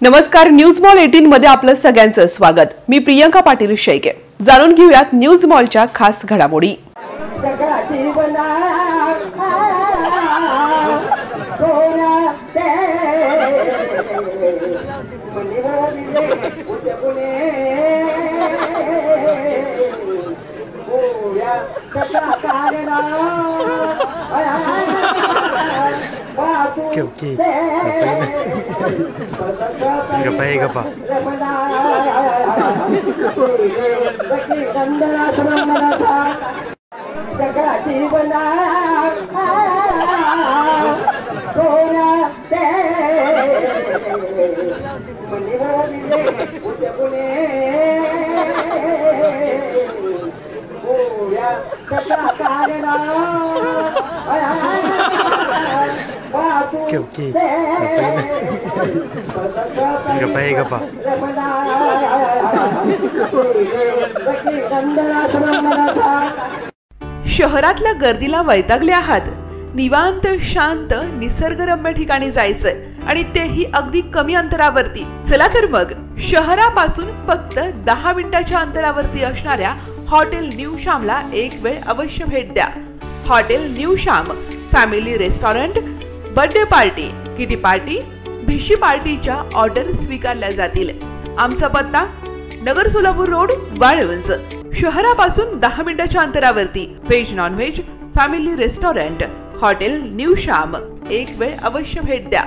नमस्कार, news mall 18 मध्ये आपलं सगळ्यांचं स्वागत। मी प्रियंका पाटील शेळके। जाणून घेऊयात न्यूज मॉलच्या खास घडामोडी। Okay. Gapa. Okay. Gapa. शहरातल्या गर्दीला वैतागले आहात? निवांत शांत निसर्गरम्य ठिकाणी जायचंय आणि तेही अगदी कमी अंतरावरती। चला तर मग शहरापासून फक्त 10 मिनिटाच्या अंतरावरती असणाऱ्या हॉटेल न्यू श्यामला एक वेळ अवश्य भेट द्या। Hotel new Shyam family restaurant, birthday party, kitty party, भिशी पार्टीच्या ऑर्डर स्वीकारल्या जातील। आमचा पत्ता नगर सोलापूर रोड, वाळवंज। शहरापासून 10 मिनिटाच्या अंतरावरती veg non veg family restaurant hotel new Shyam, एक वेळ अवश्य भेट द्या।